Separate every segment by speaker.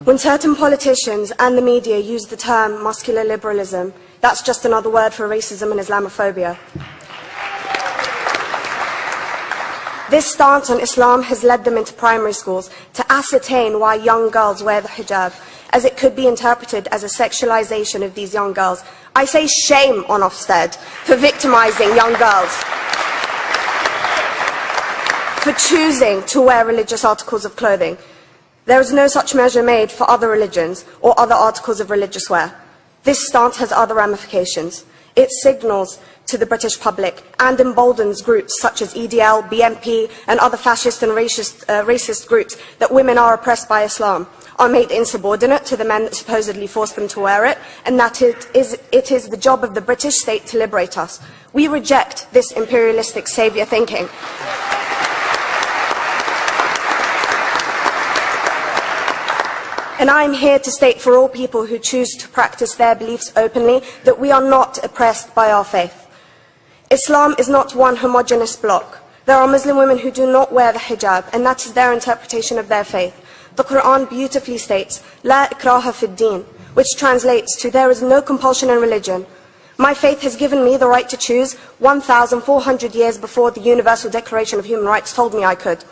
Speaker 1: When certain politicians and the media use the term muscular liberalism, that's just another word for racism and Islamophobia. This stance on Islam has led them into primary schools to ascertain why young girls wear the hijab, as it could be interpreted as a sexualization of these young girls. I say shame on Ofsted for victimizing young girls, for choosing to wear religious articles of clothing. There is no such measure made for other religions or other articles of religious wear. This stance has other ramifications. It signals to the British public and emboldens groups such as EDL, BNP and other fascist and racist groups that women are oppressed by Islam, are made insubordinate to the men that supposedly force them to wear it, and that it is the job of the British state to liberate us. We reject this imperialistic saviour thinking. And I am here to state for all people who choose to practice their beliefs openly that we are not oppressed by our faith. Islam is not one homogeneous block. There are Muslim women who do not wear the hijab, and that is their interpretation of their faith. The Quran beautifully states, La ikraha fid din, which translates to, there is no compulsion in religion. My faith has given me the right to choose 1,400 years before the Universal Declaration of Human Rights told me I could.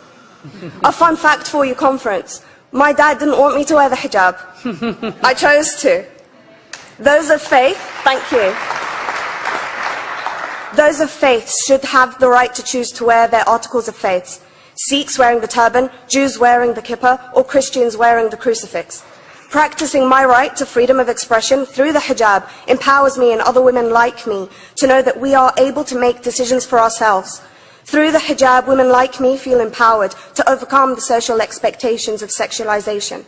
Speaker 1: A fun fact for you, conference. My dad didn't want me to wear the hijab. I chose to. Those of faith, thank you. Those of faith should have the right to choose to wear their articles of faith. Sikhs wearing the turban, Jews wearing the kippah, or Christians wearing the crucifix. Practicing my right to freedom of expression through the hijab empowers me and other women like me to know that we are able to make decisions for ourselves. Through the hijab, women like me feel empowered to overcome the social expectations of sexualization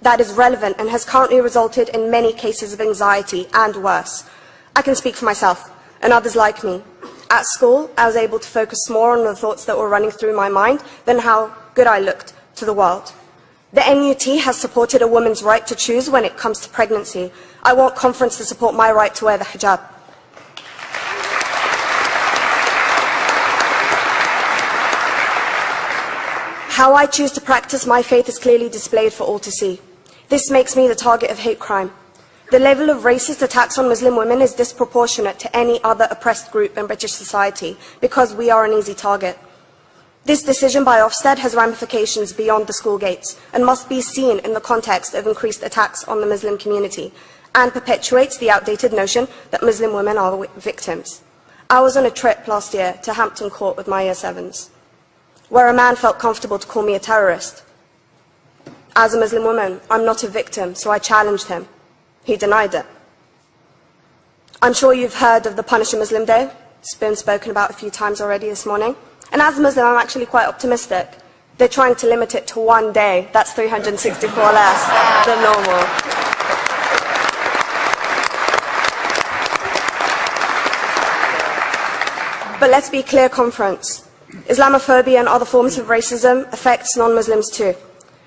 Speaker 1: that is relevant and has currently resulted in many cases of anxiety and worse. I can speak for myself and others like me. At school, I was able to focus more on the thoughts that were running through my mind than how good I looked to the world. The NUT has supported a woman's right to choose when it comes to pregnancy. I want conference to support my right to wear the hijab. How I choose to practice my faith is clearly displayed for all to see. This makes me the target of hate crime. The level of racist attacks on Muslim women is disproportionate to any other oppressed group in British society because we are an easy target. This decision by Ofsted has ramifications beyond the school gates and must be seen in the context of increased attacks on the Muslim community and perpetuates the outdated notion that Muslim women are victims. I was on a trip last year to Hampton Court with my Year 7s, where a man felt comfortable to call me a terrorist. As a Muslim woman, I'm not a victim, so I challenged him. He denied it. I'm sure you've heard of the Punish a Muslim Day. It's been spoken about a few times already this morning. And as a Muslim, I'm actually quite optimistic. They're trying to limit it to one day. That's 364 less than normal. But let's be clear, conference. Islamophobia and other forms of racism affects non-Muslims too.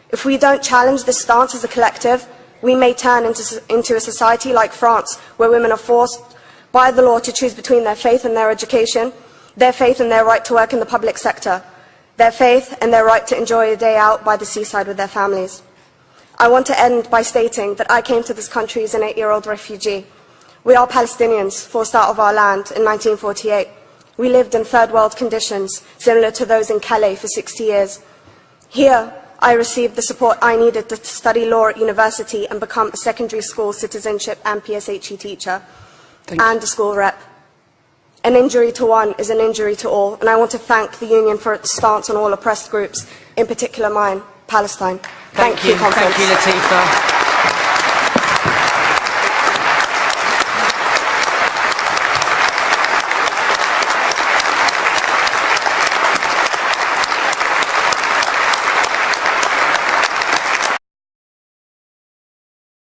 Speaker 1: If we don't challenge this stance as a collective, we may turn into a society like France, where women are forced by the law to choose between their faith and their education, their faith and their right to work in the public sector, their faith and their right to enjoy a day out by the seaside with their families. I want to end by stating that I came to this country as an 8-year-old refugee. We are Palestinians, forced out of our land in 1948. We lived in third world conditions, similar to those in Calais for 60 years. Here, I received the support I needed to study law at university and become a secondary school citizenship and PSHE teacher and a school rep. An injury to one is an injury to all, and I want to thank the Union for its stance on all oppressed groups, in particular mine, Palestine. Thank you, conference.
Speaker 2: Thank you, Latefa.